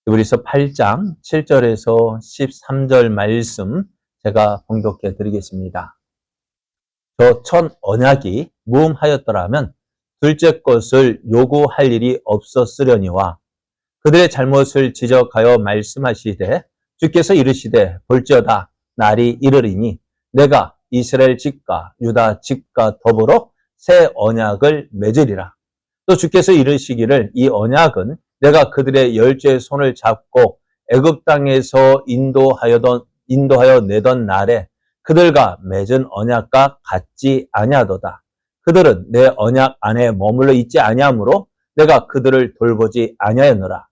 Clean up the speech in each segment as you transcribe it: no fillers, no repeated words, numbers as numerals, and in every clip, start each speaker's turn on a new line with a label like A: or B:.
A: 히브리서 8장 7절에서 13절 말씀 제가 봉독해 드리겠습니다. 저 첫 언약이 무음하였더라면 둘째 것을 요구할 일이 없었으려니와 그들의 잘못을 지적하여 말씀하시되 주께서 이르시되 볼지어다 날이 이르리니 내가 이스라엘 집과 유다 집과 더불어 새 언약을 맺으리라. 또 주께서 이르시기를 이 언약은 내가 그들의 열조의 손을 잡고 애굽 땅에서 인도하여 내던 날에 그들과 맺은 언약과 같지 아니하도다. 그들은 내 언약 안에 머물러 있지 아니하므로 내가 그들을 돌보지 아니하였노라.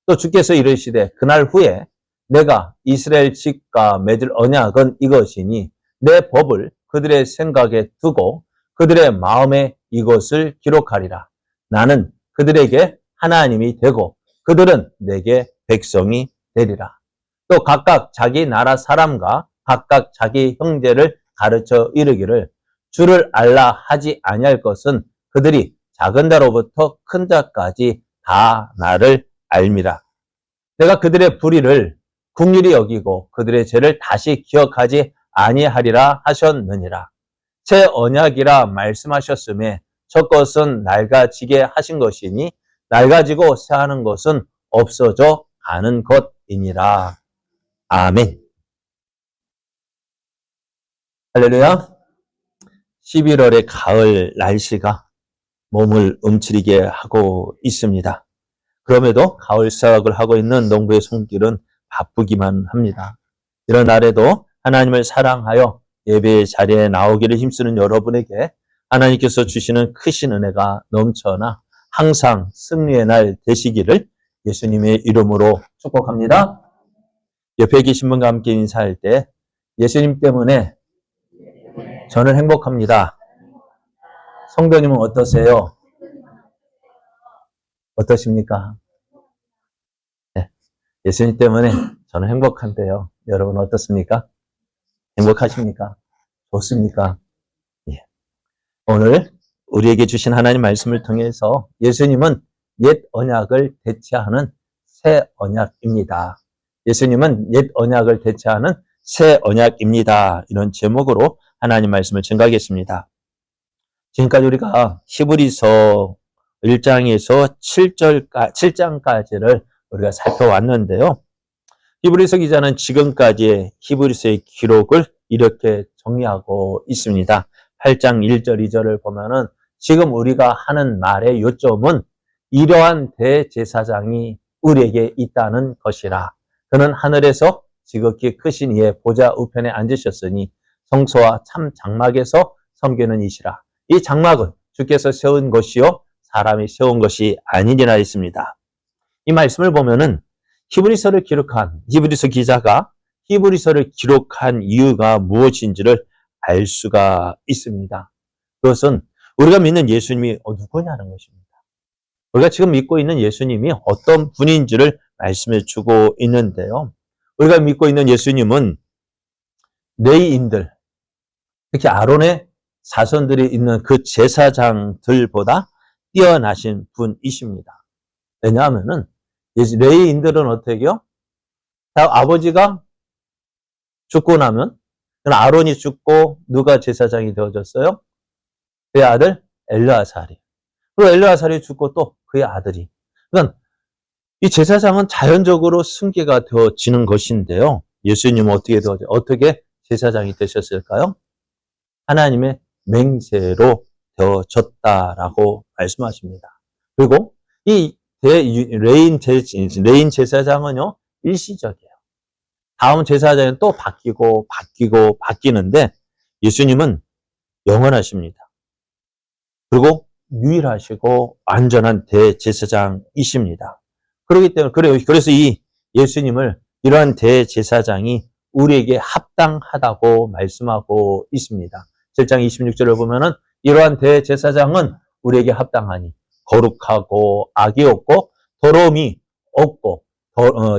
A: 또 주께서 이르시되 그날 후에 내가 이스라엘 집과 맺을 언약은 이것이니 내 법을 그들의 생각에 두고 그들의 마음에 이것을 기록하리라. 나는 그들에게 하나님이 되고 그들은 내게 백성이 되리라. 또 각각 자기 나라 사람과 각각 자기 형제를 가르쳐 이르기를 주를 알라 하지 아니할 것은 그들이 작은 자로부터 큰 자까지 다 나를 알미라. 내가 그들의 불의를 긍휼히 여기고 그들의 죄를 다시 기억하지 아니하리라 하셨느니라. 새 언약이라 말씀하셨음에 첫 것은 낡아지게 하신 것이니 낡아지고 새하는 것은 없어져 가는 것이니라. 아멘. 할렐루야. 11월의 가을 날씨가 몸을 움츠리게 하고 있습니다. 그럼에도 가을 수확을 하고 있는 농부의 손길은 바쁘기만 합니다. 이런 날에도 하나님을 사랑하여 예배의 자리에 나오기를 힘쓰는 여러분에게 하나님께서 주시는 크신 은혜가 넘쳐나 항상 승리의 날 되시기를 예수님의 이름으로 축복합니다. 옆에 계신 분과 함께 인사할 때 예수님 때문에 저는 행복합니다. 성도님은 어떠세요? 어떠십니까? 네. 예수님 때문에 저는 행복한데요. 여러분 어떻습니까? 행복하십니까? 좋습니까? 예. 오늘 우리에게 주신 하나님 말씀을 통해서 예수님은 옛 언약을 대체하는 새 언약입니다. 예수님은 옛 언약을 대체하는 새 언약입니다. 이런 제목으로 하나님 말씀을 증거하겠습니다. 지금까지 우리가 히브리서 1장에서 7장까지를 우리가 살펴왔는데요. 히브리서 기자는 지금까지의 히브리서의 기록을 이렇게 정리하고 있습니다. 8장 1절, 2절을 보면은 지금 우리가 하는 말의 요점은 이러한 대제사장이 우리에게 있다는 것이라. 그는 하늘에서 지극히 크신 이의 보좌 우편에 앉으셨으니 성소와 참 장막에서 섬기는 이시라. 이 장막은 주께서 세운 것이요 사람이 세운 것이 아니니라 했습니다. 이 말씀을 보면은 히브리서를 기록한 히브리서 기자가 히브리서를 기록한 이유가 무엇인지를 알 수가 있습니다. 그것은 우리가 믿는 예수님이 누구냐는 것입니다. 우리가 지금 믿고 있는 예수님이 어떤 분인지를 말씀해 주고 있는데요. 우리가 믿고 있는 예수님은 레위인들, 특히 아론의 자손들이 있는 그 제사장들보다 뛰어나신 분이십니다. 왜냐하면은 레위인들은 어떻게 해요? 아버지가 죽고 나면 아론이 죽고 누가 제사장이 되어졌어요? 그의 아들 엘르아살이. 그리고 엘르아살이 죽고 또 그의 아들이. 그러니까 이 제사장은 자연적으로 승계가 되어지는 것인데요. 예수님은 어떻게 제사장이 되셨을까요? 하나님의 맹세로 되어졌다라고 말씀하십니다. 그리고 이 레인 제사장은요, 일시적이에요. 다음 제사장은 또 바뀌는데 예수님은 영원하십니다. 그리고 유일하시고 완전한 대제사장이십니다. 그렇기 때문에 그래서 이 예수님을 이러한 대제사장이 우리에게 합당하다고 말씀하고 있습니다. 7장 26절을 보면은 이러한 대제사장은 우리에게 합당하니 거룩하고 악이 없고 더러움이 없고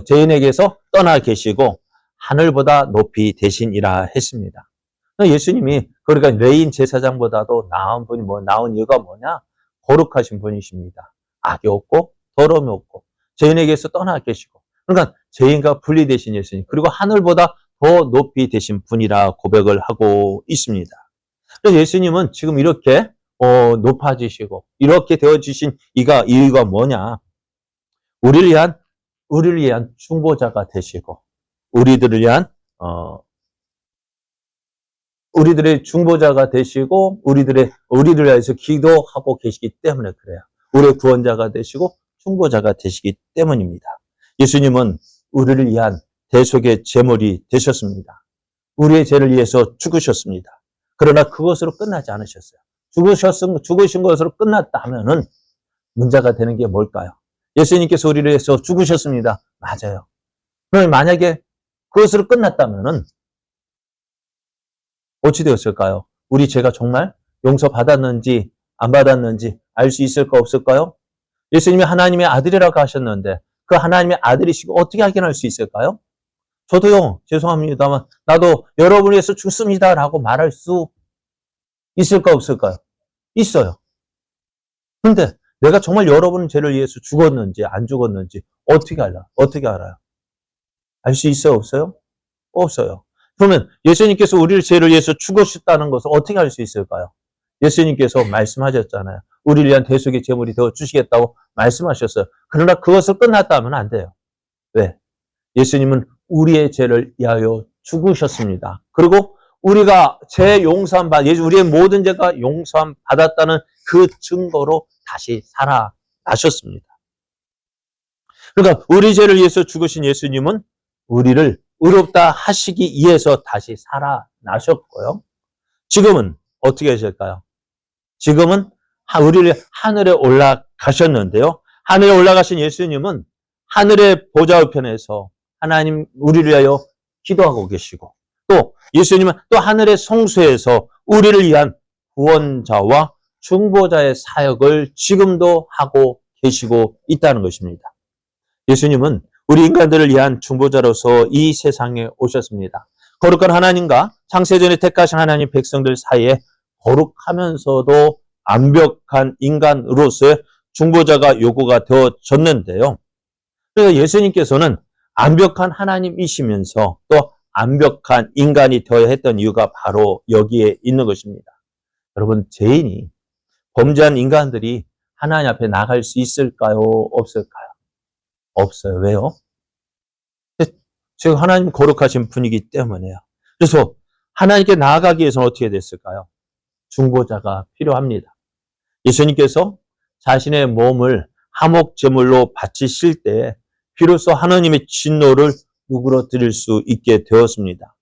A: 죄인에게서 떠나 계시고 하늘보다 높이 되시니라 했습니다. 예수님이 그러니까 레인 제사장보다도 나은 이유가 뭐냐? 거룩하신 분이십니다. 악이 없고 더러움이 없고 죄인에게서 떠나 계시고 그러니까 죄인과 분리되신 예수님, 그리고 하늘보다 더 높이 되신 분이라 고백을 하고 있습니다. 그래서 예수님은 지금 이렇게 높아지시고 이렇게 되어주신 이유가 뭐냐? 우리를 위한 중보자가 되시고 우리들을 위한 우리들의 중보자가 되시고 우리를 위해서 기도하고 계시기 때문에 그래요. 우리의 구원자가 되시고 중보자가 되시기 때문입니다. 예수님은 우리를 위한 대속의 제물이 되셨습니다. 우리의 죄를 위해서 죽으셨습니다. 그러나 그것으로 끝나지 않으셨어요. 죽으신 것으로 끝났다면은 문제가 되는 게 뭘까요? 예수님께서 우리를 위해서 죽으셨습니다. 맞아요. 그럼 만약에 그것으로 끝났다면은 어찌 되었을까요? 우리 죄가 정말 용서받았는지 안 받았는지 알 수 있을까 없을까요? 예수님이 하나님의 아들이라고 하셨는데 그 하나님의 아들이시고 어떻게 확인할 수 있을까요? 저도요, 죄송합니다만 나도 여러분을 위해서 죽습니다라고 말할 수 있을까 없을까요? 있어요. 근데 내가 정말 여러분 죄를 위해서 죽었는지 안 죽었는지 어떻게 알아요? 알 수 있어요, 없어요? 없어요. 그러면 예수님께서 우리를 죄를 위해서 죽으셨다는 것을 어떻게 알 수 있을까요? 예수님께서 말씀하셨잖아요. 우리를 위한 대속의 제물이 되어 주시겠다고 말씀하셨어요. 그러나 그것을 끝났다면 안 돼요. 왜? 예수님은 우리의 죄를 위하여 죽으셨습니다. 그리고 우리가 죄 우리의 모든 죄가 용서함 받았다는 그 증거로 다시 살아나셨습니다. 그러니까 우리 죄를 위해서 죽으신 예수님은 우리를 의롭다 하시기 위해서 다시 살아나셨고요. 지금은 어떻게 하실까요? 지금은 우리를 하늘에 올라가셨는데요. 하늘에 올라가신 예수님은 하늘의 보좌 우편에서 하나님 우리를 위하여 기도하고 계시고 또 예수님은 또 하늘의 성소에서 우리를 위한 구원자와 중보자의 사역을 지금도 하고 계시고 있다는 것입니다. 예수님은 우리 인간들을 위한 중보자로서 이 세상에 오셨습니다. 거룩한 하나님과 창세전에 택하신 하나님 백성들 사이에 거룩하면서도 완벽한 인간으로서의 중보자가 요구가 되어졌는데요. 그래서 예수님께서는 완벽한 하나님이시면서 또 완벽한 인간이 되어야 했던 이유가 바로 여기에 있는 것입니다. 여러분, 죄인이 범죄한 인간들이 하나님 앞에 나갈 수 있을까요? 없을까요? 없어요. 왜요? 지금 하나님 거룩하신 분이기 때문에요. 그래서 하나님께 나아가기 위해서는 어떻게 됐을까요? 중보자가 필요합니다. 예수님께서 자신의 몸을 화목제물로 바치실 때 비로소 하나님의 진노를 누그러뜨릴 수 있게 되었습니다.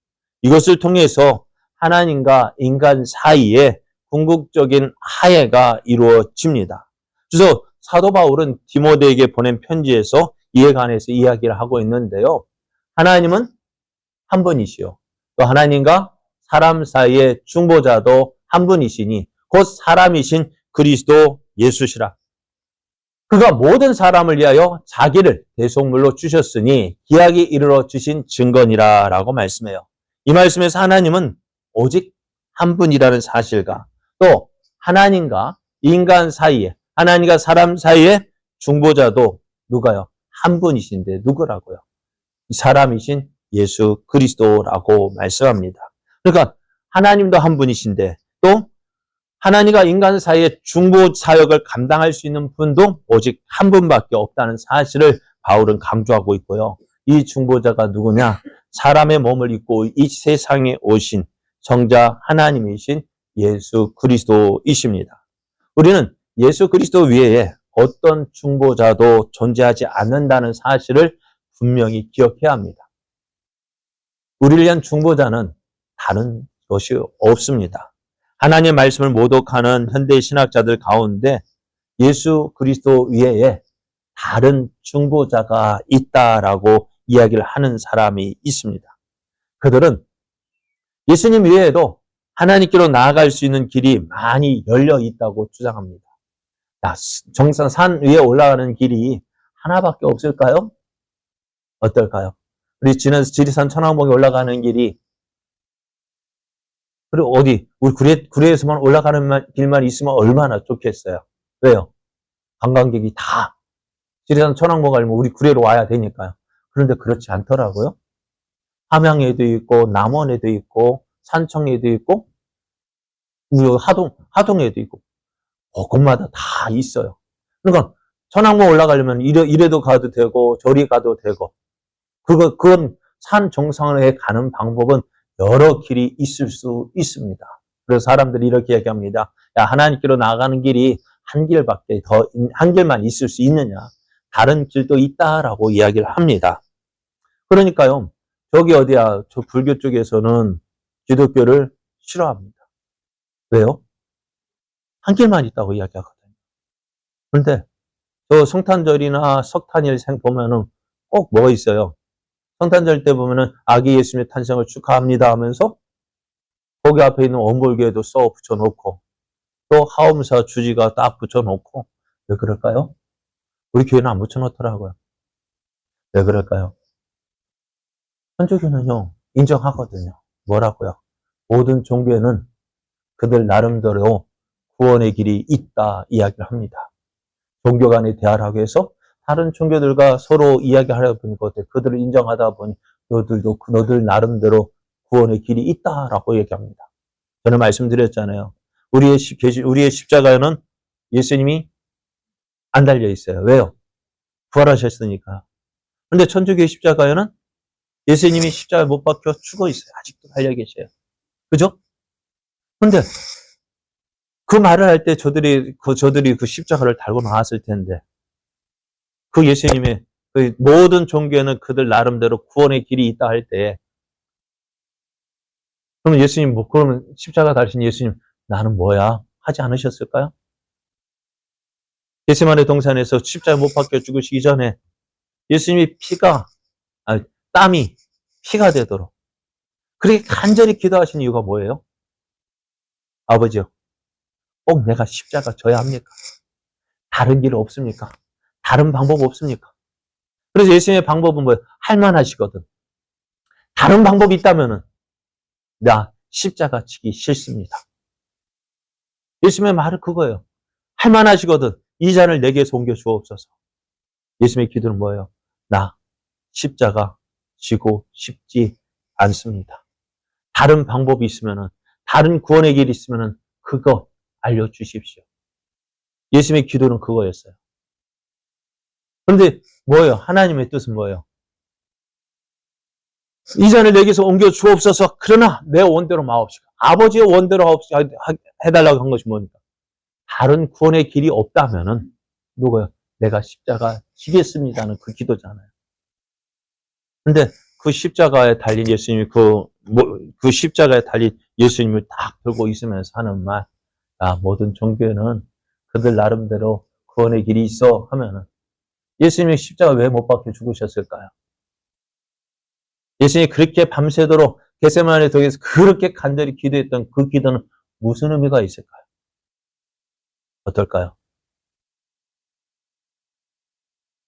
A: 이것을 통해서 하나님과 인간 사이에 궁극적인 화해가 이루어집니다. 그래서 사도 바울은 디모데에게 보낸 편지에서 이에 관해서 이야기를 하고 있는데요. 하나님은 한 분이시요. 또 하나님과 사람 사이의 중보자도 한 분이시니 곧 사람이신 그리스도 예수시라. 그가 모든 사람을 위하여 자기를 대속물로 주셨으니 기약이 이르러 주신 증거니라 라고 말씀해요. 이 말씀에서 하나님은 오직 한 분이라는 사실과 또 하나님과 인간 사이에 하나님과 사람 사이에 중보자도 누가요? 한 분이신데 누구라고요? 이 사람이신 예수 그리스도라고 말씀합니다. 그러니까 하나님도 한 분이신데 또 하나님과 인간 사이의 중보 사역을 감당할 수 있는 분도 오직 한 분밖에 없다는 사실을 바울은 강조하고 있고요. 이 중보자가 누구냐? 사람의 몸을 입고 이 세상에 오신 성자 하나님이신 예수 그리스도이십니다. 우리는 예수 그리스도 외에 어떤 중보자도 존재하지 않는다는 사실을 분명히 기억해야 합니다. 우리를 위한 중보자는 다른 것이 없습니다. 하나님의 말씀을 모독하는 현대 신학자들 가운데 예수 그리스도 외에 다른 중보자가 있다라고 이야기를 하는 사람이 있습니다. 그들은 예수님 외에도 하나님께로 나아갈 수 있는 길이 많이 열려 있다고 주장합니다. 정상 산 위에 올라가는 길이 하나밖에 없을까요? 어떨까요? 우리 지리산 천왕봉에 올라가는 길이 그리고 우리 구례에서만 올라가는 길만 있으면 얼마나 좋겠어요. 왜요? 관광객이 다 지리산 천왕봉 가려면 우리 구례로 와야 되니까요. 그런데 그렇지 않더라고요. 함양에도 있고, 남원에도 있고, 산청에도 있고, 하동에도 있고, 곳곳마다 다 있어요. 그러니까 천왕봉 올라가려면 이래도 가도 되고, 저리 가도 되고, 그건 산 정상에 가는 방법은 여러 길이 있을 수 있습니다. 그래서 사람들이 이렇게 얘기합니다. 야, 하나님께로 나아가는 길이 한 길만 있을 수 있느냐? 다른 길도 있다라고 이야기를 합니다. 그러니까요, 저기 어디야, 저 불교 쪽에서는 기독교를 싫어합니다. 왜요? 한 길만 있다고 이야기하거든요. 그런데 저 성탄절이나 석탄일 생 보면은 꼭 뭐가 있어요? 성탄절 때 보면은 아기 예수님의 탄생을 축하합니다 하면서 거기 앞에 있는 원골교에도 써 붙여놓고 또 하엄사 주지가 딱 붙여놓고 왜 그럴까요? 우리 교회는 안 붙여놓더라고요. 왜 그럴까요? 천주교는요 인정하거든요. 뭐라고요? 모든 종교에는 그들 나름대로 구원의 길이 있다 이야기를 합니다. 종교 간의 대화를 하기 위해서 다른 종교들과 서로 이야기하다 보니까 그들을 인정하다 보니 너들 나름대로 구원의 길이 있다라고 얘기합니다. 저는 말씀드렸잖아요. 우리의 십자가에는 예수님이 안 달려 있어요. 왜요? 부활하셨으니까. 그런데 천주교의 십자가에는 예수님이 십자가에 못 박혀 죽어 있어요. 아직도 달려 계셔요. 그죠? 그런데 그 말을 할 때 저들이 그 십자가를 달고 나왔을 텐데 그 예수님의 그 모든 종교에는 그들 나름대로 구원의 길이 있다 할 때 그러면 예수님 그러면 십자가 달신 예수님 나는 뭐야? 하지 않으셨을까요? 겟세마네 동산에서 십자가에 못 박혀 죽으시기 전에 예수님이 땀이 피가 되도록 그렇게 간절히 기도하신 이유가 뭐예요? 아버지요, 꼭 내가 십자가 져야 합니까? 다른 길 없습니까? 다른 방법 없습니까? 그래서 예수님의 방법은 뭐예요? 할만하시거든. 다른 방법이 있다면은 나 십자가 지기 싫습니다. 예수님의 말은 그거예요. 할만하시거든. 이 잔을 내게서 옮겨 주옵소서. 예수님의 기도는 뭐예요? 나 십자가 지고 싶지 않습니다. 다른 방법이 있으면은, 다른 구원의 길이 있으면은 그거 알려주십시오. 예수님의 기도는 그거였어요. 그런데 뭐예요? 하나님의 뜻은 뭐예요? 이 잔을 내게서 옮겨 주옵소서. 그러나 내 원대로 마옵시고 아버지의 원대로 해달라고 한 것이 뭐니까? 다른 구원의 길이 없다면은 누구요? 내가 십자가 지겠습니다는 그 기도잖아요. 근데 그 십자가에 달린 예수님이 그 십자가에 달린 예수님을 딱 들고 있으면서 하는 말, 모든 종교에는 그들 나름대로 구원의 길이 있어 하면은 예수님이 십자가 왜 못 박혀 죽으셨을까요? 예수님이 그렇게 밤새도록 겟세마네 동에서 그렇게 간절히 기도했던 그 기도는 무슨 의미가 있을까요? 어떨까요?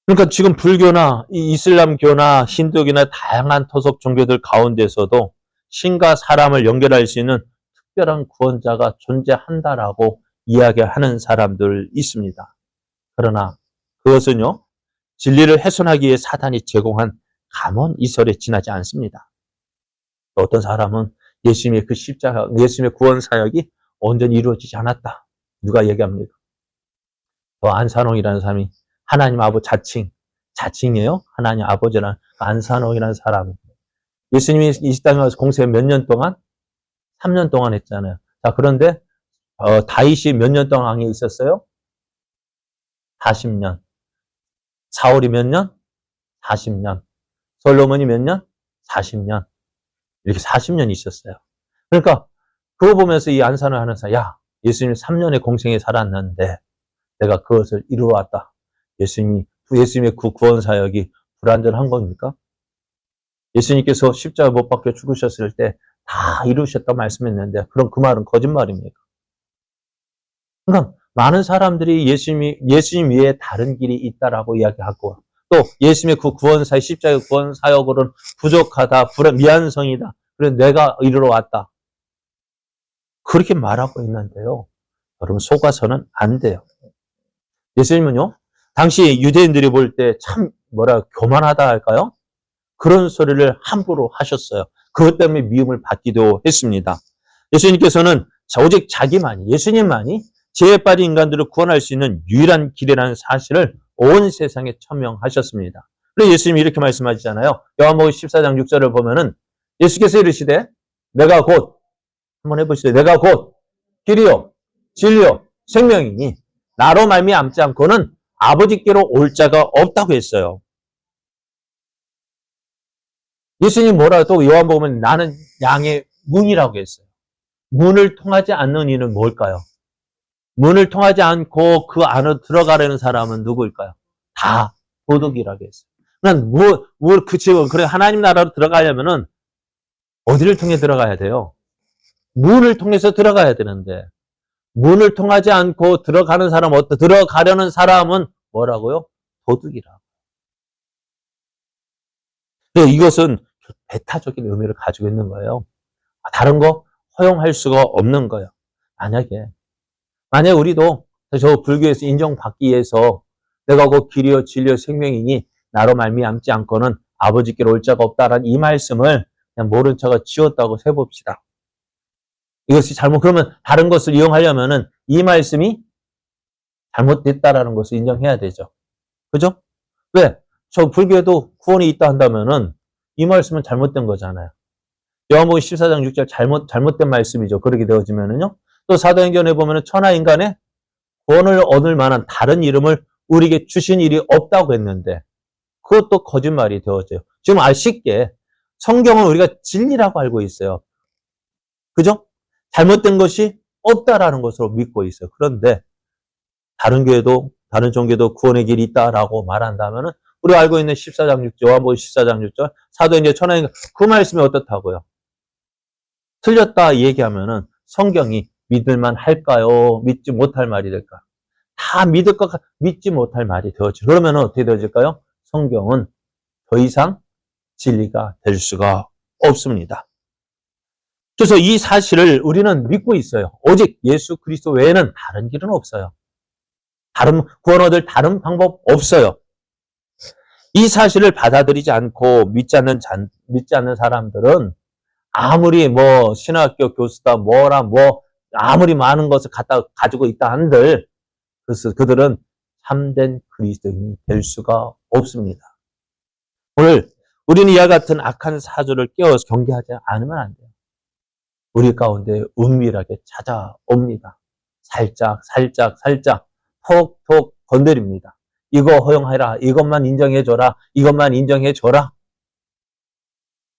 A: 그러니까 지금 불교나 이슬람교나 힌두교나 다양한 토속 종교들 가운데서도 신과 사람을 연결할 수 있는 특별한 구원자가 존재한다라고 이야기하는 사람들 있습니다. 그러나 그것은요, 진리를 훼손하기 위해 사단이 제공한 감언 이설에 지나지 않습니다. 또 어떤 사람은 예수님의 그 십자가, 예수님의 구원 사역이 온전히 이루어지지 않았다. 누가 얘기합니까? 안산홍이라는 사람이 하나님 아버지 자칭이에요. 하나님 아버지라는 안산홍이라는 사람. 예수님이 이 땅에 와서 공생 몇 년 동안? 3년 동안 했잖아요. 자, 그런데 다윗이 몇 년 동안 왕에 있었어요? 40년. 사울이 몇 년? 40년. 솔로몬이 몇 년? 40년. 이렇게 40년 있었어요. 그러니까 그거 보면서 이 안산을 하는 사람, 예수님 3년의 공생에 살았는데 내가 그것을 이루어 왔다. 예수님의 그 구원 사역이 불완전한 겁니까? 예수님께서 십자가 못 박혀 죽으셨을 때 다 이루셨다 말씀했는데 그럼 그 말은 거짓말입니까? 그러니까 많은 사람들이 예수님 외에 다른 길이 있다라고 이야기하고 또 예수님의 그 십자가 구원 사역으로는 부족하다, 미완성이다. 그래서 내가 이루러 왔다. 그렇게 말하고 있는데요. 여러분 속아서는 안 돼요. 예수님은요, 당시 유대인들이 볼 때 참 교만하다 할까요? 그런 소리를 함부로 하셨어요. 그것 때문에 미움을 받기도 했습니다. 예수님께서는 오직 자기만이, 예수님만이 죄에 빠진 인간들을 구원할 수 있는 유일한 길이라는 사실을 온 세상에 천명하셨습니다. 그래서 예수님이 이렇게 말씀하시잖아요. 요한복음 14장 6절을 보면은 예수께서 이르시되 내가 곧, 한번 해보시죠. 내가 곧 길이요 진리요 생명이니 나로 말미암지 않고는 아버지께로 올 자가 없다고 했어요. 예수님 뭐라도 요한복음은 나는 양의 문이라고 했어요. 문을 통하지 않는 이는 뭘까요? 문을 통하지 않고 그 안으로 들어가려는 사람은 누구일까요? 다 도둑이라고 했어요. 그래, 하나님 나라로 들어가려면은 어디를 통해 들어가야 돼요? 문을 통해서 들어가야 되는데, 문을 통하지 않고 들어가는 사람, 들어가려는 사람은 뭐라고요? 도둑이라고. 이것은 배타적인 의미를 가지고 있는 거예요. 다른 거 허용할 수가 없는 거예요. 만약에 우리도 저 불교에서 인정받기 위해서 내가 곧 길이요 진리요 생명이니 나로 말미암지 않고는 아버지께로 올 자가 없다라는 이 말씀을 그냥 모른 척을 지웠다고 해봅시다. 이것이 그러면 다른 것을 이용하려면은 이 말씀이 잘못됐다라는 것을 인정해야 되죠. 그죠? 왜? 저 불교에도 구원이 있다 한다면은 이 말씀은 잘못된 거잖아요. 요한복음 14장 6절 잘못된 말씀이죠. 그렇게 되어지면은요. 또 사도행전에 보면은 천하 인간의 구원을 얻을 만한 다른 이름을 우리에게 주신 일이 없다고 했는데 그것도 거짓말이 되어져요. 지금 쉽게 성경은 우리가 진리라고 알고 있어요. 그죠? 잘못된 것이 없다라는 것으로 믿고 있어요. 그런데 다른 교회도 다른 종교도 구원의 길이 있다라고 말한다면은 우리가 알고 있는 14장 6절, 요한복음 14장 6절, 사도행전 천하 인간 그 말씀이 어떻다고요? 틀렸다 얘기하면은 성경이 믿을만 할까요? 믿지 못할 말이 될까? 다 믿지 못할 말이 되어지죠. 그러면 어떻게 되어질까요? 성경은 더 이상 진리가 될 수가 없습니다. 그래서 이 사실을 우리는 믿고 있어요. 오직 예수 그리스도 외에는 다른 길은 없어요. 구원 얻을 다른 방법 없어요. 이 사실을 받아들이지 않고 믿지 않는 사람들은 아무리 신학교 교수다 아무리 많은 것을 가지고 있다 한들 그들은 참된 그리스도인이 될 수가 없습니다. 오늘 우리는 이와 같은 악한 사조를 깨워서 경계하지 않으면 안 돼요. 우리 가운데 은밀하게 찾아옵니다. 살짝 톡톡 건드립니다. 이거 허용해라. 이것만 인정해줘라. 이것만 인정해줘라.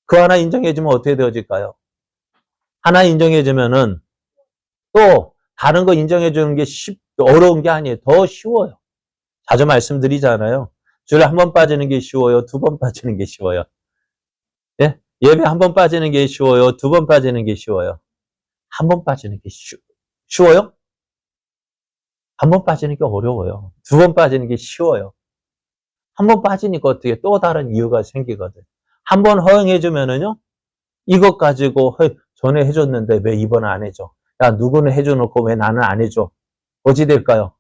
A: 그 하나 인정해주면 어떻게 되어질까요? 하나 인정해주면은 또 다른 거 인정해주는 게 어려운 게 아니에요. 더 쉬워요. 자주 말씀드리잖아요. 주일에 한 번 빠지는 게 쉬워요. 두 번 빠지는 게 쉬워요. 예? 예배 한 번 빠지는 게 쉬워요. 두 번 빠지는 게 쉬워요. 한 번 빠지는 게 쉬워요? 한 번 빠지는 게 어려워요. 두 번 빠지는 게 쉬워요. 한 번 빠지니까 어떻게 또 다른 이유가 생기거든. 한 번 허용해주면은요, 이것 가지고 전에 해줬는데 왜 이번에 안 해줘? 야, 누구는 해줘놓고 왜 나는 안 해줘? 어찌 될까요?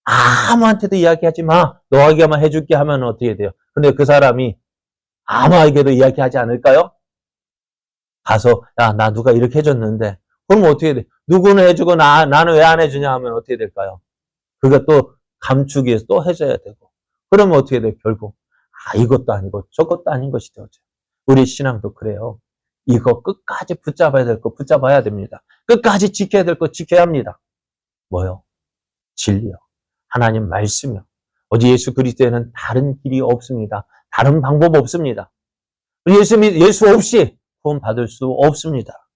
A: 아무한테도 이야기하지 마. 너에게만 해줄게 하면 어떻게 돼요? 근데 그 사람이 아무에게도 이야기하지 않을까요? 가서, 야, 나 누가 이렇게 해줬는데. 그럼 어떻게 돼? 누구는 해주고 나는 왜 안 해주냐 하면 어떻게 될까요? 그거 또 감추기 위해서 또 해줘야 되고. 그러면 어떻게 돼? 결국, 이것도 아니고 저것도 아닌 것이 되어져요. 우리 신앙도 그래요. 이거 끝까지 붙잡아야 될 거 붙잡아야 됩니다. 끝까지 지켜야 될 거 지켜야 합니다. 뭐요? 진리요. 하나님 말씀이요. 오직 예수 그리스도에는 다른 길이 없습니다. 다른 방법 없습니다. 예수 없이 구원 받을 수 없습니다.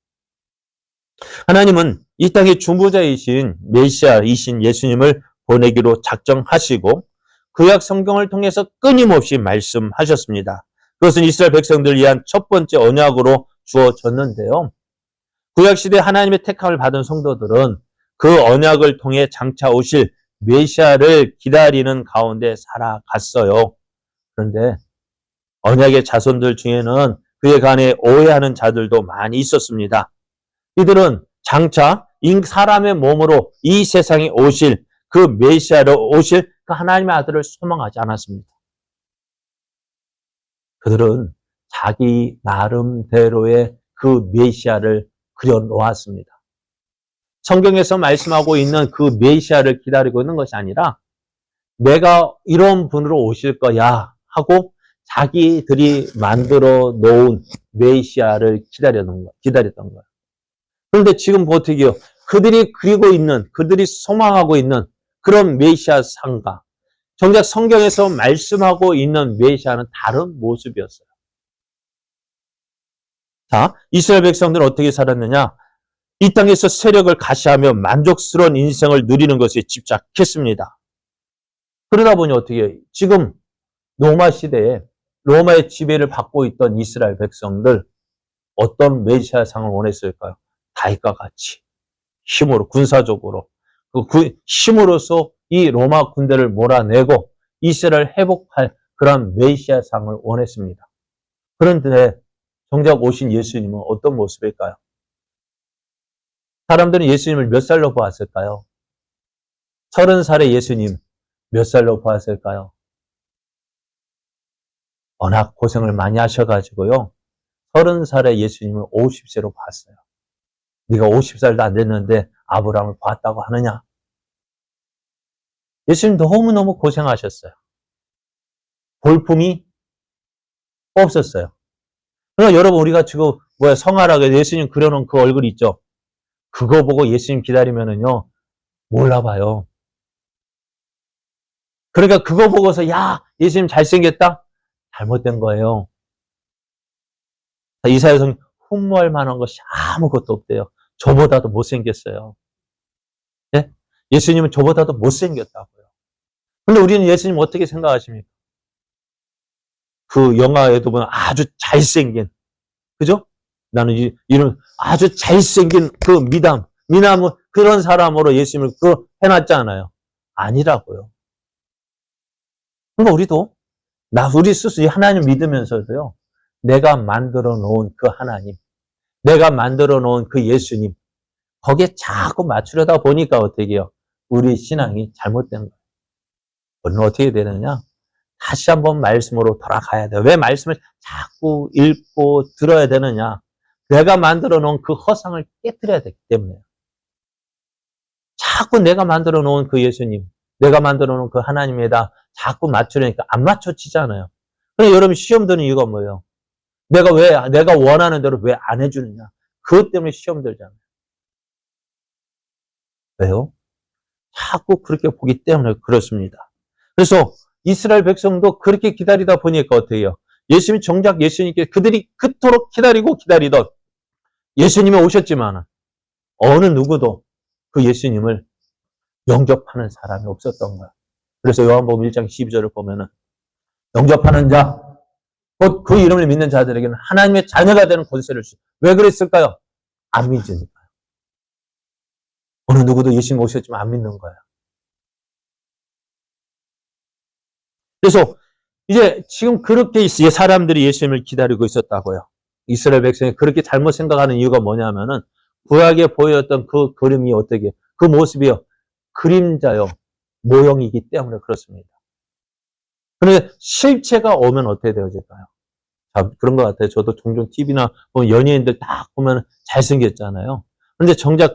A: 하나님은 이 땅의 중보자이신 메시아이신 예수님을 보내기로 작정하시고 구약 성경을 통해서 끊임없이 말씀하셨습니다. 그것은 이스라엘 백성들을 위한 첫 번째 언약으로 주어졌는데요. 구약시대 하나님의 택함을 받은 성도들은 그 언약을 통해 장차 오실 메시아를 기다리는 가운데 살아갔어요. 그런데 언약의 자손들 중에는 그에 관해 오해하는 자들도 많이 있었습니다. 이들은 장차 사람의 몸으로 이 세상에 오실 그 메시아로 오실 그 하나님의 아들을 소망하지 않았습니다. 그들은 자기 나름대로의 그 메시아를 그려놓았습니다. 성경에서 말씀하고 있는 그 메시아를 기다리고 있는 것이 아니라 내가 이런 분으로 오실 거야 하고 자기들이 만들어 놓은 메시아를 기다렸던 거예요. 그런데 지금 어떻게 해요? 그들이 그리고 있는, 그들이 소망하고 있는 그런 메시아 상가, 정작 성경에서 말씀하고 있는 메시아는 다른 모습이었어요. 자, 이스라엘 백성들은 어떻게 살았느냐? 이 땅에서 세력을 가시하며 만족스러운 인생을 누리는 것에 집착했습니다. 그러다 보니 어떻게 해요? 지금 로마 시대에 로마의 지배를 받고 있던 이스라엘 백성들 어떤 메시아상을 원했을까요? 다윗과 같이 힘으로 군사적으로 그 힘으로써 이 로마 군대를 몰아내고 이스라엘을 회복할 그런 메시아상을 원했습니다. 그런데 정작 오신 예수님은 어떤 모습일까요? 사람들은 예수님을 몇 살로 보았을까요? 30살의 예수님 몇 살로 보았을까요? 워낙 고생을 많이 하셔가지고요. 30살의 예수님을 50세로 봤어요. 네가 50살도 안 됐는데 아브라함을 봤다고 하느냐? 예수님 너무너무 고생하셨어요. 볼품이 없었어요. 그러나 여러분 우리가 지금 성하라고 예수님 그려놓은 그 얼굴 있죠? 그거 보고 예수님 기다리면은요 몰라봐요. 그러니까 그거 보고서 야 예수님 잘생겼다? 잘못된 거예요. 이사야서 흠모할 만한 것이 아무것도 없대요. 저보다도 못생겼어요. 예? 예수님은 저보다도 못생겼다고요. 근데 우리는 예수님 어떻게 생각하십니까? 그 영화에도 보면 아주 잘생긴, 그죠? 나는 이런 아주 잘생긴 그 미남은 그런 사람으로 예수님을 해놨잖아요. 아니라고요. 그러니까 우리 스스로 하나님 믿으면서도요, 내가 만들어 놓은 그 하나님, 내가 만들어 놓은 그 예수님, 거기에 자꾸 맞추려다 보니까 어떻게 해요? 우리 신앙이 잘못된 거예요. 오늘 어떻게 되느냐? 다시 한번 말씀으로 돌아가야 돼요. 왜 말씀을 자꾸 읽고 들어야 되느냐? 내가 만들어 놓은 그 허상을 깨뜨려야 되기 때문에. 자꾸 내가 만들어 놓은 그 예수님, 내가 만들어 놓은 그 하나님에다 자꾸 맞추려니까 안 맞춰지잖아요. 그래서 여러분 시험 드는 이유가 뭐예요? 내가 원하는 대로 왜 안 해주느냐? 그것 때문에 시험 들잖아요. 왜요? 자꾸 그렇게 보기 때문에 그렇습니다. 그래서 이스라엘 백성도 그렇게 기다리다 보니까 어떻게 해요? 예수님 정작 예수님께 그들이 그토록 기다리던 예수님이 오셨지만 어느 누구도 그 예수님을 영접하는 사람이 없었던 거야. 그래서 요한복음 1장 12절을 보면은 영접하는 자, 곧 그 이름을 믿는 자들에게는 하나님의 자녀가 되는 권세를 주시고 왜 그랬을까요? 안 믿으니까요. 어느 누구도 예수님 오셨지만 안 믿는 거예요. 그래서 이제 지금 그렇게 사람들이 예수님을 기다리고 있었다고요. 이스라엘 백성이 그렇게 잘못 생각하는 이유가 뭐냐면은 구약에 보였던 그 그림이 어떻게 그 모습이요. 그림자요. 모형이기 때문에 그렇습니다. 그런데 실체가 오면 어떻게 되어질까요? 자, 그런 것 같아요. 저도 종종 TV나 연예인들 딱 보면 잘생겼잖아요. 그런데 정작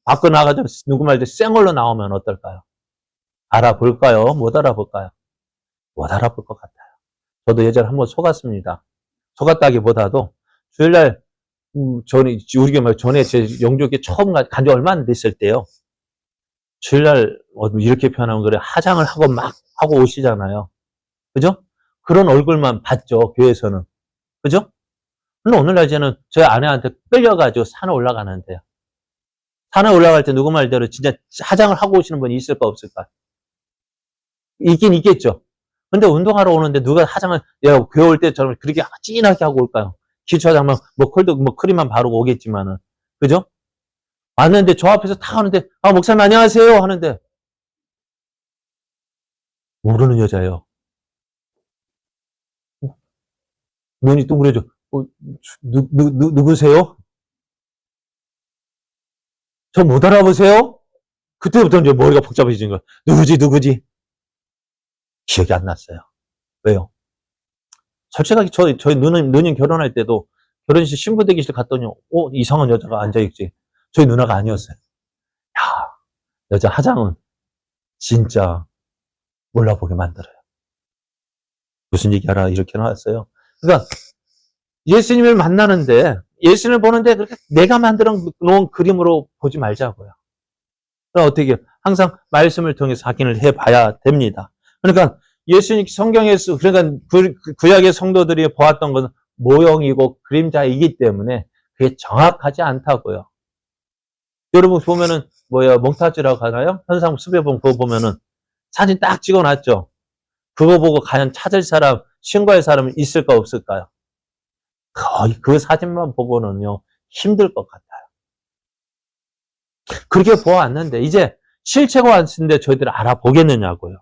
A: 밖으로 나가서 누구 말도 쌩얼로 나오면 어떨까요? 알아볼까요? 못 알아볼까요? 못 알아볼 것 같아요. 저도 예전에 한번 속았습니다. 속았다기보다도 주일날 우리가 전에 제 영족에 처음 간지 얼마 안 됐을 때요. 주일날 이렇게 표현하면 그래 화장을 하고 막 하고 오시잖아요. 그죠? 그런 얼굴만 봤죠. 교회에서는. 그죠? 근데 오늘날 저는 저희 아내한테 끌려가지고 산에 올라가는데요. 산에 올라갈 때 누구 말대로 진짜 화장을 하고 오시는 분이 있을까 없을까? 있긴 있겠죠. 근데 운동하러 오는데 누가 화장을 교회 올 때처럼 그렇게 진하게 하고 올까요? 기초화장만 크림만 바르고 오겠지만은. 그죠? 왔는데 저 앞에서 다 하는데 목사님 안녕하세요 하는데 모르는 여자예요. 눈이 동그래져. 누구세요? 저 못 알아보세요? 그때부터 이제 머리가 복잡해진 거야. 누구지? 기억이 안 났어요. 왜요? 솔직하게 저희 누님 결혼할 때도 결혼식 신부 대기실 갔더니, 이상한 여자가 앉아있지. 저희 누나가 아니었어요. 야, 여자 화장은 진짜 몰라보게 만들어요. 무슨 얘기 하라 이렇게 나왔어요. 그러니까 예수님을 만나는데, 예수님을 보는데 그렇게 내가 만들어 놓은 그림으로 보지 말자고요. 그럼 어떻게 항상 말씀을 통해서 확인을 해봐야 됩니다. 그러니까 예수님 성경에서, 그러니까 구약의 성도들이 보았던 것은 모형이고 그림자이기 때문에 그게 정확하지 않다고요. 여러분 보면은 몽타주라고 하나요? 현상 수배본 그거 보면은 사진 딱 찍어놨죠. 그거 보고 과연 찾을 사람, 신고할 사람은 있을까 없을까요? 거의 그 사진만 보고는요 힘들 것 같아요. 그렇게 보아왔는데 이제 실체가 왔는데 저희들이 알아보겠느냐고요.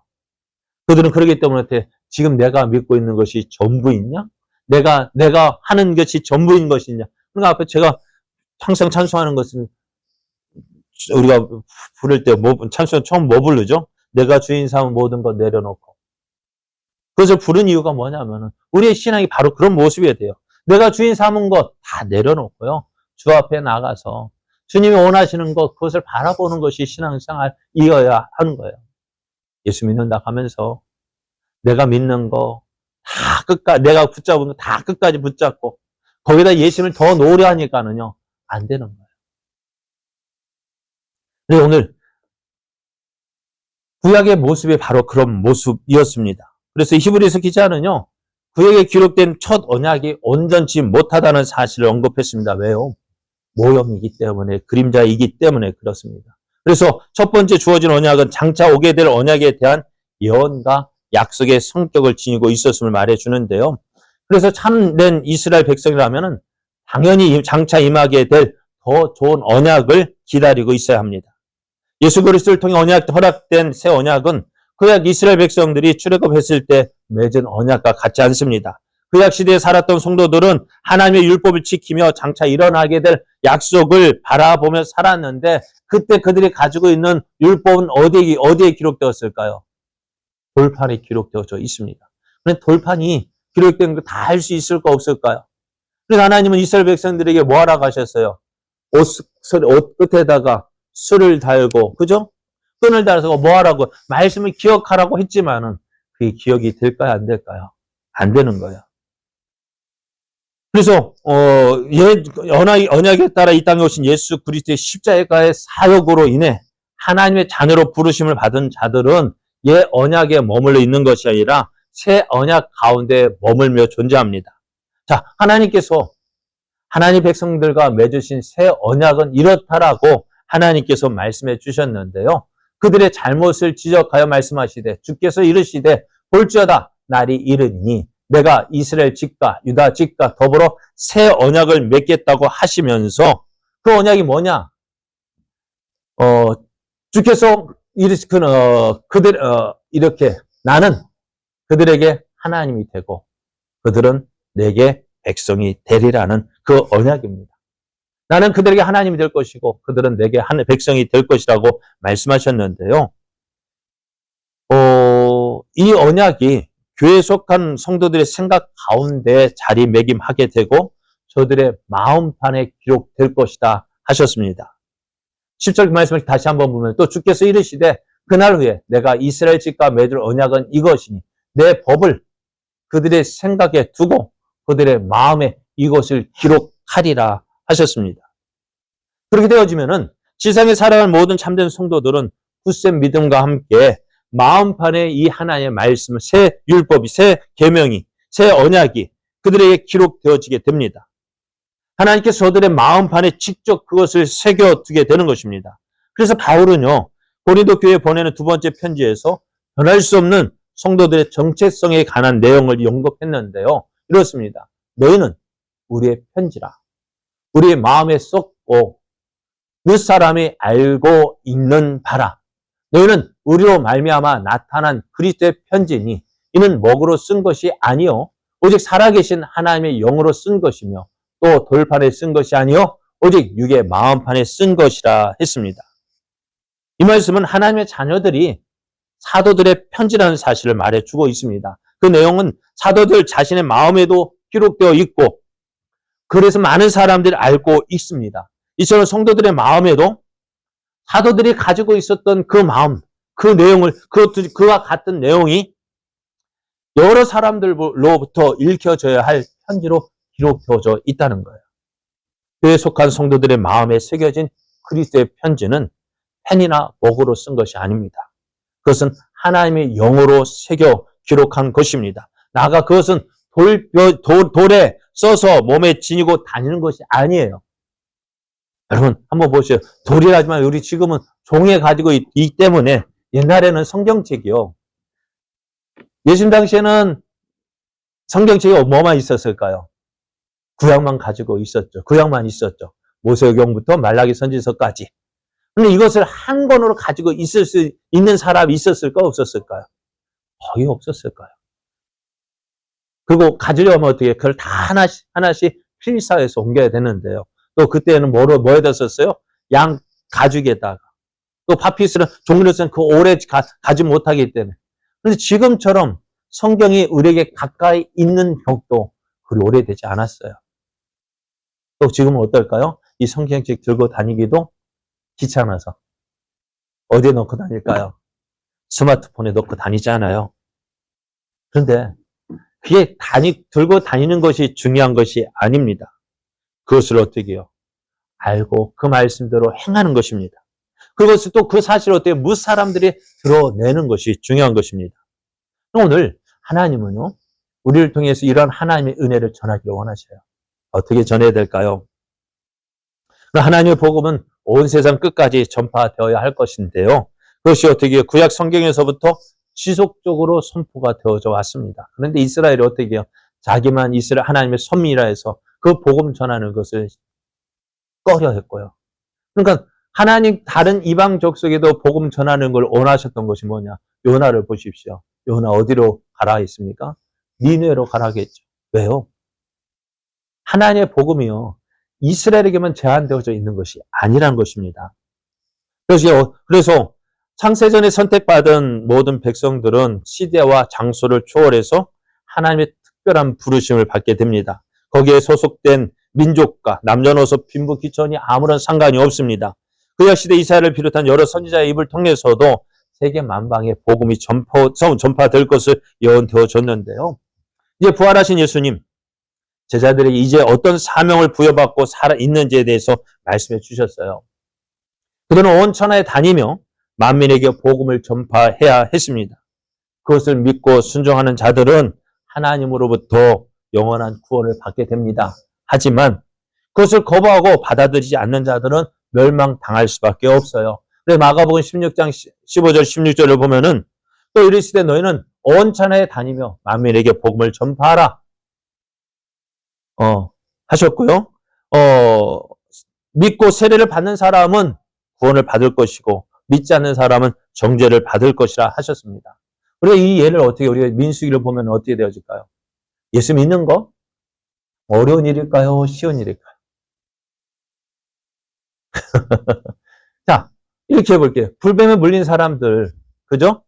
A: 그들은 그러기 때문에 지금 내가 믿고 있는 것이 전부있냐? 내가 하는 것이 전부인 것이냐? 그러니까 앞에 제가 항상 찬송하는 것은, 우리가 부를 때 찬송 처음 부르죠? 내가 주인 삼은 모든 것 내려놓고. 그것을 부른 이유가 뭐냐면은 우리의 신앙이 바로 그런 모습이어야 돼요. 내가 주인 삼은 것 다 내려놓고요. 주 앞에 나가서 주님이 원하시는 것, 그것을 바라보는 것이 신앙생활이어야 하는 거예요. 예수 믿는다 하면서 내가 믿는 거 다 끝까지, 내가 붙잡은 거 다 끝까지 붙잡고 거기다 예수님을 더 놓으려 하니까는요 안 되는 거예요. 근데 오늘 구약의 모습이 바로 그런 모습이었습니다. 그래서 히브리서 기자는요 구약에 기록된 첫 언약이 온전치 못하다는 사실을 언급했습니다. 왜요? 모형이기 때문에, 그림자이기 때문에 그렇습니다. 그래서 첫 번째 주어진 언약은 장차 오게 될 언약에 대한 예언과 약속의 성격을 지니고 있었음을 말해주는데요. 그래서 참된 이스라엘 백성이라면 당연히 장차 임하게 될 더 좋은 언약을 기다리고 있어야 합니다. 예수 그리스도를 통해 허락된 새 언약은 구약 이스라엘 백성들이 출애굽했을 때 맺은 언약과 같지 않습니다. 구약 시대에 살았던 성도들은 하나님의 율법을 지키며 장차 일어나게 될 약속을 바라보며 살았는데, 그때 그들이 가지고 있는 율법은 어디에 기록되었을까요? 돌판에 기록되어져 있습니다. 그런데 돌판이 기록된 거 다 할 수 있을까 없을까요? 그래서 하나님은 이스라엘 백성들에게 뭐 하라고 하셨어요? 옷 끝에다가 술을 달고, 그죠? 끈을 달아서 뭐 하라고? 말씀을 기억하라고 했지만은 그게 기억이 될까요? 안 될까요? 안 되는 거예요. 그래서 언약에 따라 이 땅에 오신 예수 그리스도의 십자가의 사역으로 인해 하나님의 자녀로 부르심을 받은 자들은 옛 언약에 머물러 있는 것이 아니라 새 언약 가운데 머물며 존재합니다. 자, 하나님께서 하나님 백성들과 맺으신 새 언약은 이렇다라고 하나님께서 말씀해 주셨는데요. 그들의 잘못을 지적하여 말씀하시되 주께서 이르시되 볼지어다 날이 이르니 내가 이스라엘 집과 유다 집과 더불어 새 언약을 맺겠다고 하시면서, 그 언약이 뭐냐? 주께서 이렇게 나는 그들에게 하나님이 되고 그들은 내게 백성이 되리라는 그 언약입니다. 나는 그들에게 하나님이 될 것이고 그들은 내게 백성이 될 것이라고 말씀하셨는데요. 이 언약이 교회에 속한 성도들의 생각 가운데 자리매김하게 되고 저들의 마음판에 기록될 것이다 하셨습니다. 10절 그 말씀을 다시 한번 보면, 또 주께서 이르시되 그날 후에 내가 이스라엘 집과 맺을 언약은 이것이니 내 법을 그들의 생각에 두고 그들의 마음에 이것을 기록하리라 하셨습니다. 그렇게 되어지면은 지상에 살아갈 모든 참된 성도들은 굳센 믿음과 함께 마음판에 이 하나님의 말씀, 새 율법이, 새 계명이, 새 언약이 그들에게 기록되어지게 됩니다. 하나님께서 저들의 마음판에 직접 그것을 새겨두게 되는 것입니다. 그래서 바울은요, 고린도 교회에 보내는 두 번째 편지에서 변할 수 없는 성도들의 정체성에 관한 내용을 언급했는데요. 이렇습니다. 너희는 우리의 편지라. 우리의 마음에 썩고 그 사람이 알고 있는 바라. 너희는 우리로 말미암아 나타난 그리스도의 편지니 이는 먹으로 쓴 것이 아니요 오직 살아계신 하나님의 영으로 쓴 것이며 또 돌판에 쓴 것이 아니요 오직 육의 마음판에 쓴 것이라 했습니다. 이 말씀은 하나님의 자녀들이 사도들의 편지라는 사실을 말해주고 있습니다. 그 내용은 사도들 자신의 마음에도 기록되어 있고 그래서 많은 사람들이 알고 있습니다. 이처럼 성도들의 마음에도 사도들이 가지고 있었던 그 마음, 그 내용을, 그와 같은 내용이 여러 사람들로부터 읽혀져야 할 편지로 기록되어져 있다는 거예요. 교회에 속한 성도들의 마음에 새겨진 그리스도의 편지는 펜이나 목으로 쓴 것이 아닙니다. 그것은 하나님의 영으로 새겨 기록한 것입니다. 나아가 그것은 돌에 써서 몸에 지니고 다니는 것이 아니에요. 여러분 한번 보세요. 돌이라지만 우리 지금은 종에 가지고 있기 때문에 옛날에는 성경책이요. 예수님 당시에는 성경책이 뭐만 있었을까요? 구약만 가지고 있었죠. 구약만 있었죠. 모세오경부터 말라기 선지서까지. 근데 이것을 한 권으로 가지고 있을 수 있는 사람이 있었을까 없었을까요? 거의 없었을 거예요. 그리고 가지려면 어떻게 그걸 다 하나씩 필사해서 옮겨야 되는데요. 또 그때는 뭐에다 썼어요? 양 가죽에다가. 또 파피스는 종이로서는 그 오래 가지 못하기 때문에. 그런데 지금처럼 성경이 우리에게 가까이 있는 벽도 그리 오래되지 않았어요. 또 지금은 어떨까요? 이 성경책 들고 다니기도 귀찮아서. 어디에 넣고 다닐까요? 스마트폰에 넣고 다니잖아요. 그런데 그게 들고 다니는 것이 중요한 것이 아닙니다. 그것을 어떻게 해요? 알고 그 말씀대로 행하는 것입니다. 그것을 또 그 사실을 어떻게 무 사람들이 드러내는 것이 중요한 것입니다. 오늘 하나님은요, 우리를 통해서 이런 하나님의 은혜를 전하기를 원하셔요. 어떻게 전해야 될까요? 하나님의 복음은 온 세상 끝까지 전파되어야 할 것인데요. 그것이 어떻게 구약 성경에서부터 지속적으로 선포가 되어져 왔습니다. 그런데 이스라엘이 어떻게 해요? 자기만 이스라엘 하나님의 선민이라 해서 그 복음 전하는 것을 꺼려 했고요. 그러니까 하나님 다른 이방 족속에도 복음 전하는 걸 원하셨던 것이 뭐냐? 요나를 보십시오. 요나 어디로 가라 했습니까? 니느웨로 가라겠죠. 왜요? 하나님의 복음이요. 이스라엘에게만 제한되어져 있는 것이 아니란 것입니다. 그래서 창세전에 선택받은 모든 백성들은 시대와 장소를 초월해서 하나님의 특별한 부르심을 받게 됩니다. 거기에 소속된 민족과 남녀노소 빈부 귀천이 아무런 상관이 없습니다. 구약 시대 이사야를 비롯한 여러 선지자의 입을 통해서도 세계 만방에 복음이 전파될 것을 예언되어 줬는데요. 이제 부활하신 예수님, 제자들에게 이제 어떤 사명을 부여받고 살아 있는지에 대해서 말씀해 주셨어요. 그들은 온 천하에 다니며 만민에게 복음을 전파해야 했습니다. 그것을 믿고 순종하는 자들은 하나님으로부터 영원한 구원을 받게 됩니다. 하지만 그것을 거부하고 받아들이지 않는 자들은 멸망당할 수밖에 없어요. 그래서 마가복음 16장 15절 16절을 보면은 또 이르시되 너희는 온 천하에 다니며 만민에게 복음을 전파하라. 하셨고요. 믿고 세례를 받는 사람은 구원을 받을 것이고 믿지 않는 사람은 정죄를 받을 것이라 하셨습니다. 우리가 이 예를 어떻게 우리가 민수기를 보면 어떻게 되어질까요? 예수 믿는 거 어려운 일일까요? 쉬운 일일까요? 자, 이렇게 해볼게요. 불뱀에 물린 사람들, 그죠?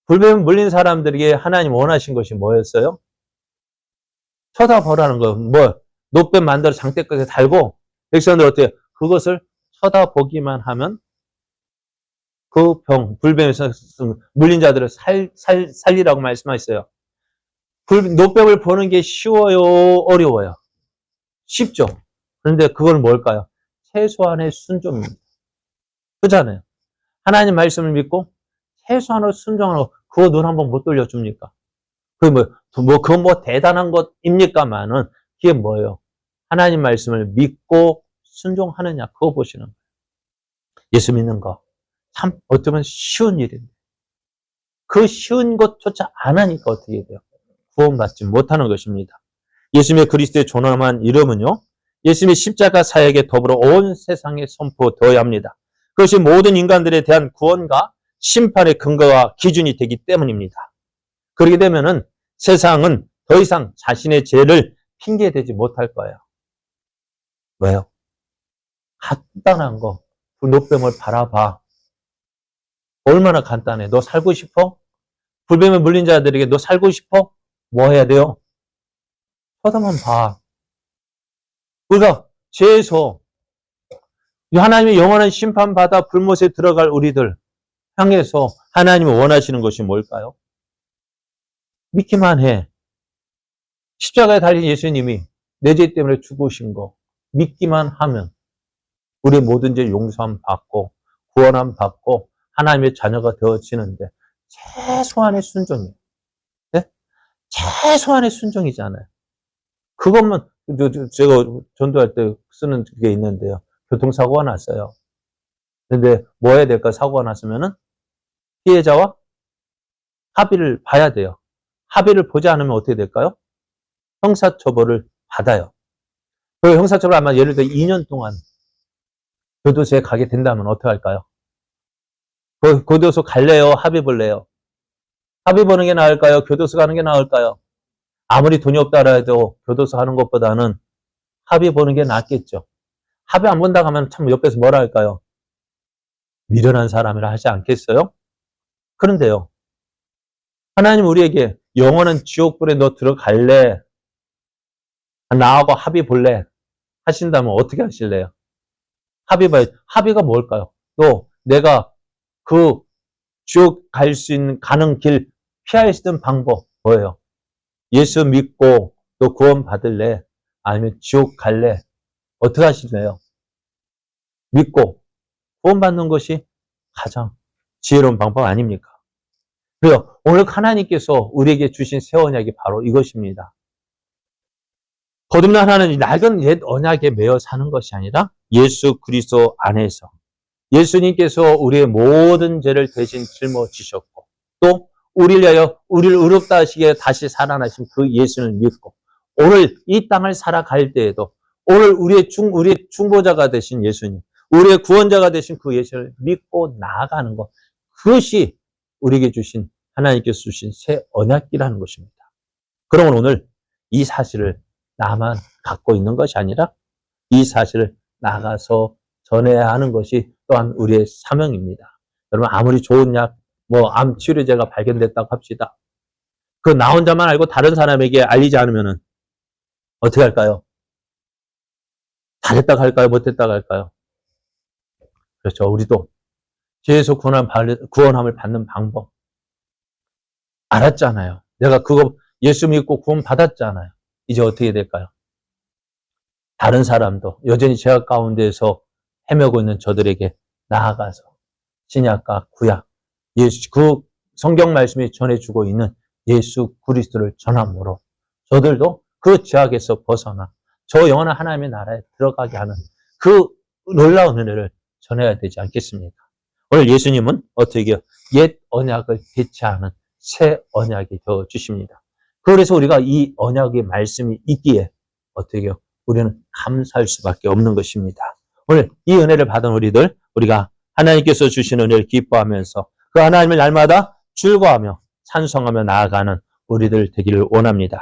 A: 불뱀에 물린 사람들에게 하나님 원하신 것이 뭐였어요? 쳐다보라는 거. 노뱀 만들어 장대가에 달고 백성들 어때요? 그것을 쳐다보기만 하면 그 불뱀에서 물린 자들을 살리라고 말씀하셨어요. 노뱀을 보는 게 쉬워요? 어려워요? 쉽죠. 그런데 그걸 뭘까요? 최소한의 순종입니다. 그렇잖아요. 하나님 말씀을 믿고 최소한의 순종하고 그거 눈 한번 못 돌려줍니까? 그건 대단한 것입니까만은 그게 뭐예요? 하나님 말씀을 믿고 순종하느냐 그거 보시는 거예요. 예수 믿는 거 참 어쩌면 쉬운 일인데 그 쉬운 것조차 안 하니까 어떻게 돼요? 구원받지 못하는 것입니다. 예수님의 그리스도의 존엄한 이름은요. 예수님의 십자가 사역에 더불어 온 세상에 선포되어야 합니다. 그것이 모든 인간들에 대한 구원과 심판의 근거와 기준이 되기 때문입니다. 그렇게 되면은 세상은 더 이상 자신의 죄를 핑계대지 못할 거예요. 왜요? 간단한 거, 그 노뱀을 바라봐. 얼마나 간단해. 너 살고 싶어? 불뱀에 물린 자들에게 너 살고 싶어? 뭐 해야 돼요? 쳐다만 봐. 우리가 죄에서 하나님의 영원한 심판받아 불못에 들어갈 우리들 향해서 하나님이 원하시는 것이 뭘까요? 믿기만 해. 십자가에 달린 예수님이 내 죄 때문에 죽으신 거 믿기만 하면 우리 모든 죄 용서함 받고 구원함 받고 하나님의 자녀가 되어지는데 최소한의 순종이에요. 네? 최소한의 순종이잖아요. 그것만 제가 전도할 때 쓰는 게 있는데요. 교통사고가 났어요. 근데 뭐 해야 될까? 사고가 났으면은 피해자와 합의를 봐야 돼요. 합의를 보지 않으면 어떻게 될까요? 형사처벌을 받아요. 그 형사처벌 아마 예를 들어 2년 동안 교도소에 가게 된다면 어떻게 할까요? 교도소 갈래요? 합의 볼래요? 합의 보는 게 나을까요? 교도소 가는 게 나을까요? 아무리 돈이 없다 해도 교도소 가는 것보다는 합의 보는 게 낫겠죠. 합의 안 본다고 하면 참 옆에서 뭐라 할까요? 미련한 사람이라 하지 않겠어요? 그런데요. 하나님 우리에게 영원한 지옥불에 너 들어갈래? 나하고 합의 볼래? 하신다면 어떻게 하실래요? 합의가 뭘까요? 또 내가 그 지옥 갈 수 있는 가는 길 피할 수 있는 방법 뭐예요? 예수 믿고 또 구원 받을래? 아니면 지옥 갈래? 어떻게 하실래요? 믿고 구원 받는 것이 가장 지혜로운 방법 아닙니까? 그래요. 오늘 하나님께서 우리에게 주신 새 언약이 바로 이것입니다. 거듭난 하나는 낡은 옛 언약에 매여 사는 것이 아니라 예수 그리스도 안에서 예수님께서 우리의 모든 죄를 대신 짊어지셨고 또 우리를 위하여 우리를 의롭다 하시기에 다시 살아나신 그 예수를 믿고 오늘 이 땅을 살아갈 때에도 오늘 우리의 중보자가 되신 예수님, 우리의 구원자가 되신 그 예수를 믿고 나아가는 것, 그것이 우리에게 주신 하나님께서 주신 새 언약이라는 것입니다. 그러면 오늘 이 사실을 나만 갖고 있는 것이 아니라 이 사실을 나가서 전해야 하는 것이 또한 우리의 사명입니다. 여러분 아무리 좋은 약, 암 치료제가 발견됐다고 합시다. 그 나 혼자만 알고 다른 사람에게 알리지 않으면 어떻게 할까요? 잘했다고 할까요? 못했다고 할까요? 그렇죠. 우리도 죄에서 구원함을 받는 방법 알았잖아요. 내가 그거 예수 믿고 구원 받았잖아요. 이제 어떻게 될까요? 다른 사람도 여전히 죄악 가운데에서 헤매고 있는 저들에게 나아가서 신약과 구약, 그 성경 말씀이 전해주고 있는 예수 그리스도를 전함으로 저들도 그 죄악에서 벗어나 저 영원한 하나님의 나라에 들어가게 하는 그 놀라운 은혜를 전해야 되지 않겠습니까? 오늘 예수님은 어떻게 옛 언약을 대체하는 새 언약이 되어 주십니다. 그래서 우리가 이 언약의 말씀이 있기에 어떻게 우리는 감사할 수밖에 없는 것입니다. 오늘 이 은혜를 받은 우리가 하나님께서 주신 은혜를 기뻐하면서 그 하나님을 날마다 즐거워하며 찬송하며 나아가는 우리들 되기를 원합니다.